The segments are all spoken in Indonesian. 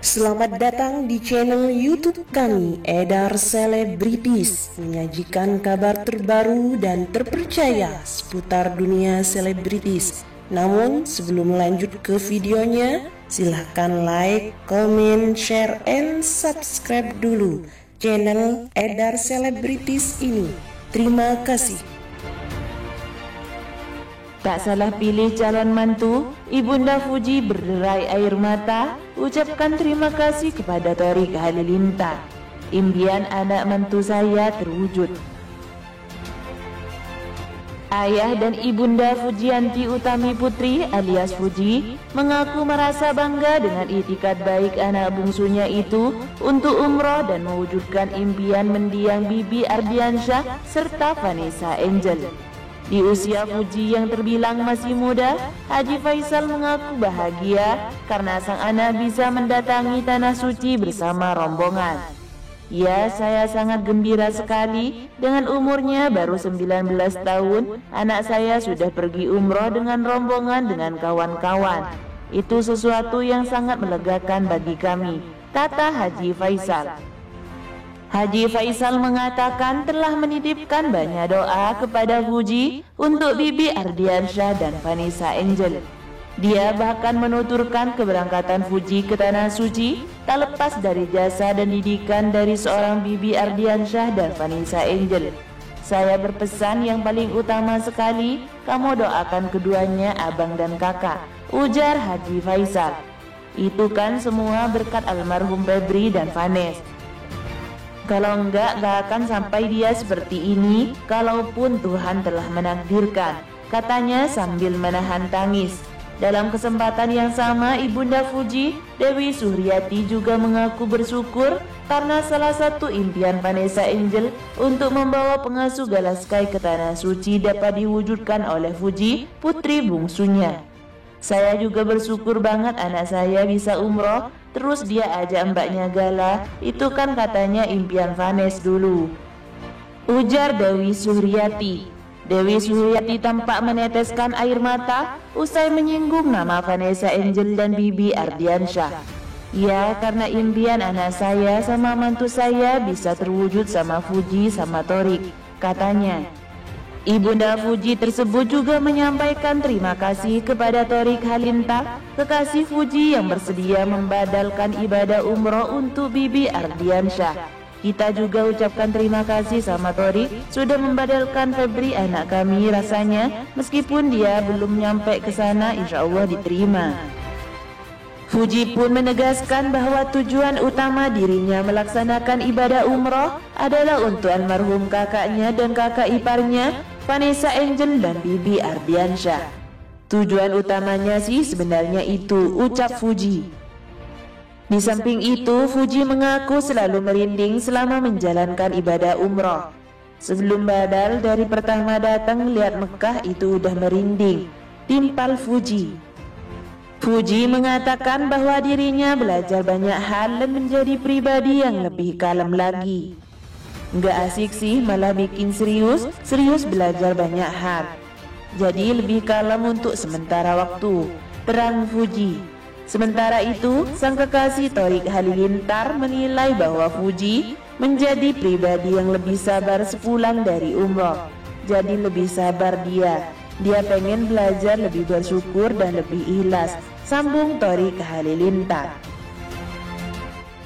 Selamat datang di channel YouTube kami, Edar Selebritis, menyajikan kabar terbaru dan terpercaya seputar dunia selebritis. Namun sebelum lanjut ke videonya, silahkan like, comment, share, and subscribe dulu channel Edar Selebritis ini. Terima kasih. Tak salah pilih calon mantu, Ibunda Fuji berderai air mata, ucapkan terima kasih kepada Thorik Halilintar. Impian anak mantu saya terwujud. Ayah dan Ibunda Fujianti Utami Putri alias Fuji mengaku merasa bangga dengan itikad baik anak bungsunya itu untuk umroh dan mewujudkan impian mendiang Bibi Ardiansyah serta Vanessa Angel. Di usia Fuji yang terbilang masih muda, Haji Faisal mengaku bahagia karena sang anak bisa mendatangi Tanah Suci bersama rombongan. Ya, saya sangat gembira sekali. Dengan umurnya baru 19 tahun, anak saya sudah pergi umroh dengan rombongan dengan kawan-kawan. Itu sesuatu yang sangat melegakan bagi kami, kata Haji Faisal. Haji Faisal mengatakan telah menitipkan banyak doa kepada Fuji untuk Bibi Ardiansyah dan Vanessa Angel. Dia bahkan menuturkan keberangkatan Fuji ke Tanah Suci tak lepas dari jasa dan didikan dari seorang Bibi Ardiansyah dan Vanessa Angel. Saya berpesan yang paling utama sekali, kamu doakan keduanya abang dan kakak, ujar Haji Faisal. Itu kan semua berkat almarhum Febri dan Vanessa. Kalau enggak akan sampai dia seperti ini, kalaupun Tuhan telah menakdirkan, katanya sambil menahan tangis. Dalam kesempatan yang sama, Ibunda Fuji, Dewi Suhriyati juga mengaku bersyukur karena salah satu impian Vanessa Angel untuk membawa pengasuh Galaskai ke Tanah Suci dapat diwujudkan oleh Fuji, putri bungsunya. Saya juga bersyukur banget anak saya bisa umroh, terus dia ajak mbaknya Gala, itu kan katanya impian Vanessa dulu, ujar Dewi Suhriyati. Dewi Suhriyati tampak meneteskan air mata usai menyinggung nama Vanessa Angel dan Bibi Ardiansyah. Ya, karena impian anak saya sama mantu saya bisa terwujud sama Fuji sama Thorik, katanya. Ibunda Fuji tersebut juga menyampaikan terima kasih kepada Thorik Halilintar, kekasih Fuji yang bersedia membadalkan ibadah umroh untuk Bibi Ardiansyah. Kita juga ucapkan terima kasih sama Thorik sudah membadalkan Febri anak kami, rasanya meskipun dia belum nyampe ke sana insya Allah diterima. Fuji pun menegaskan bahwa tujuan utama dirinya melaksanakan ibadah umroh adalah untuk almarhum kakaknya dan kakak iparnya, Vanessa Angel dan Bibi Ardiansyah. Tujuan utamanya sih sebenarnya itu, ucap Fuji. Di samping itu, Fuji mengaku selalu merinding selama menjalankan ibadah umroh. Sebelum badal dari pertama datang lihat Mekah itu udah merinding, timpal Fuji. Fuji mengatakan bahwa dirinya belajar banyak hal dan menjadi pribadi yang lebih kalem lagi. Nggak asik sih, malah bikin serius belajar banyak hal. Jadi lebih kalem untuk sementara waktu, terang Fuji. Sementara itu, sang kekasih Thorik Halilintar menilai bahwa Fuji menjadi pribadi yang lebih sabar sepulang dari umroh. Jadi lebih sabar dia pengen belajar lebih bersyukur dan lebih ikhlas, sambung Thorik Halilintar.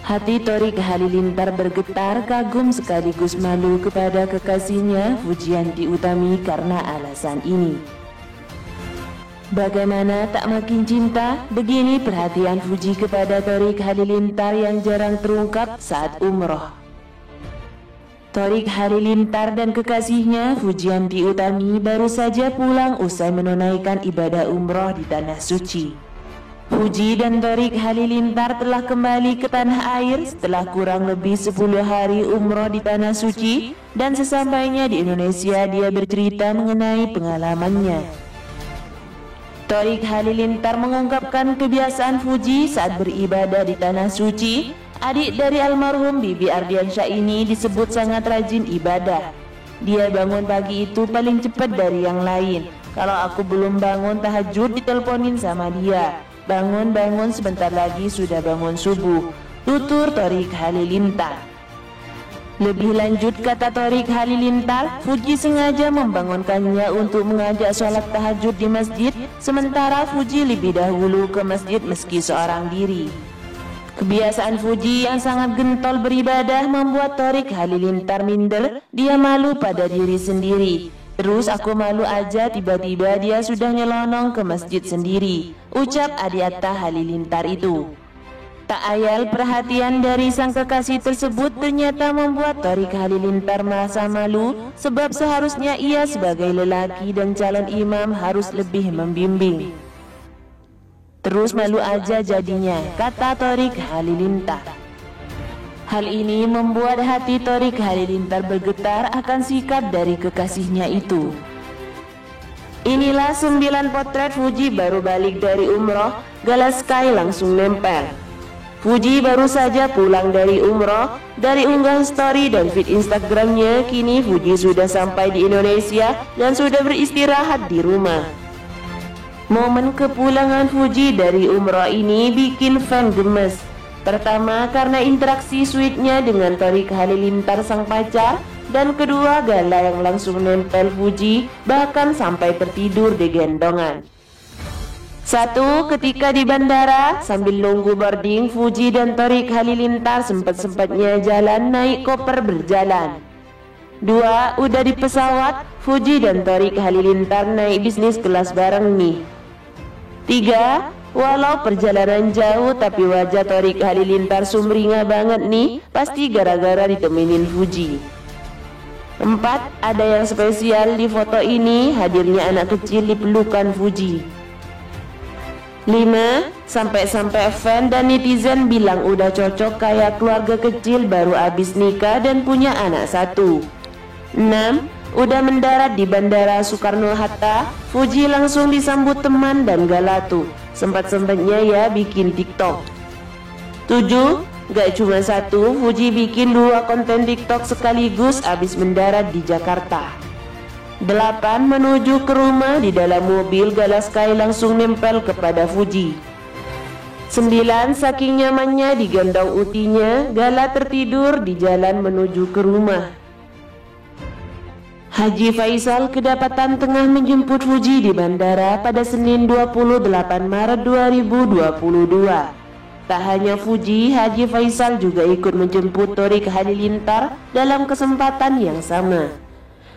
Hati Thorik Halilintar bergetar, kagum sekaligus malu kepada kekasihnya Fujianti Utami karena alasan ini. Bagaimana tak makin cinta, begini perhatian Fuji kepada Thorik Halilintar yang jarang terungkap saat umroh. Thorik Halilintar dan kekasihnya Fujianti Utami baru saja pulang usai menunaikan ibadah umroh di Tanah Suci. Fuji dan Thorik Halilintar telah kembali ke tanah air setelah kurang lebih 10 hari umroh di Tanah Suci, dan sesampainya di Indonesia dia bercerita mengenai pengalamannya. Thorik Halilintar mengungkapkan kebiasaan Fuji saat beribadah di Tanah Suci. Adik dari almarhum Bibi Ardiansyah ini disebut sangat rajin ibadah. Dia bangun pagi itu paling cepat dari yang lain. Kalau aku belum bangun tahajud diteleponin sama dia. Bangun-bangun sebentar lagi sudah bangun subuh, tutur Thorik Halilintar. Lebih lanjut kata Thorik Halilintar, Fuji sengaja membangunkannya untuk mengajak sholat tahajud di masjid, sementara Fuji lebih dahulu ke masjid meski seorang diri. Kebiasaan Fuji yang sangat gentol beribadah membuat Thorik Halilintar minder, dia malu pada diri sendiri. Terus aku malu aja tiba-tiba dia sudah nyelonong ke masjid sendiri, ucap Adiatta Halilintar itu. Tak ayal perhatian dari sang kekasih tersebut ternyata membuat Thorik Halilintar merasa malu, sebab seharusnya ia sebagai lelaki dan calon imam harus lebih membimbing. Terus malu aja jadinya, kata Thorik Halilintar. Hal ini membuat hati Thorik Halilintar bergetar akan sikap dari kekasihnya itu. Inilah 9 potret Fuji baru balik dari umroh, Galaskai langsung nempel. Fuji baru saja pulang dari umroh, dari unggahan story dan feed Instagramnya, kini Fuji sudah sampai di Indonesia dan sudah beristirahat di rumah. Momen kepulangan Fuji dari umroh ini bikin fan gemes. Pertama karena interaksi sweetnya dengan Thorik Halilintar sang pacar, dan kedua Gala yang langsung nempel Fuji bahkan sampai tertidur di gendongan. Satu, ketika di bandara sambil nunggu boarding, Fuji dan Thorik Halilintar sempat-sempatnya jalan naik koper berjalan. Dua, udah di pesawat, Fuji dan Thorik Halilintar naik bisnis kelas bareng nih. Tiga, walau perjalanan jauh tapi wajah Thorik Halilintar sumringah banget nih, pasti gara-gara ditemenin Fuji. 4. Ada yang spesial di foto ini, hadirnya anak kecil di pelukan Fuji. 5. Sampai-sampai fan dan netizen bilang udah cocok kayak keluarga kecil baru abis nikah dan punya anak 1. 6. Udah mendarat di Bandara Soekarno-Hatta, Fuji langsung disambut teman dan Galatu. Sempat-sempatnya ya bikin TikTok. 7. Gak cuma 1, Fuji bikin 2 konten TikTok sekaligus abis mendarat di Jakarta. 8. Menuju ke rumah, di dalam mobil Galaskai langsung nempel kepada Fuji. 9. Saking nyamannya digendong utinya, Gala tertidur di jalan menuju ke rumah. Haji Faisal kedapatan tengah menjemput Fuji di bandara pada Senin 28 Maret 2022. Tak hanya Fuji, Haji Faisal juga ikut menjemput Thorik Halilintar dalam kesempatan yang sama.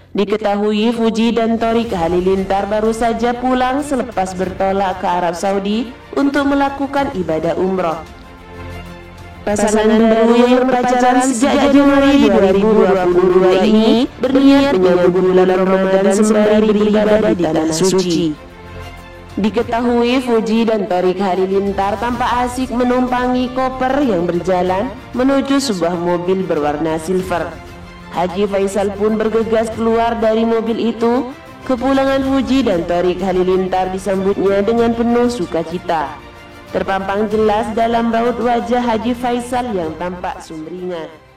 Diketahui Fuji dan Thorik Halilintar baru saja pulang selepas bertolak ke Arab Saudi untuk melakukan ibadah umroh. Pasangan baru yang berpacaran sejak Januari 2022 ini berniat menyambut bulan Ramadan sembari beribadah di tanah suci. Diketahui Fuji dan Thorik Halilintar tampak asik menumpangi koper yang berjalan menuju sebuah mobil berwarna silver. Haji Faisal pun bergegas keluar dari mobil itu. Kepulangan Fuji dan Thorik Halilintar disambutnya dengan penuh sukacita. Terpampang jelas dalam raut wajah Haji Faisal yang tampak sumringah.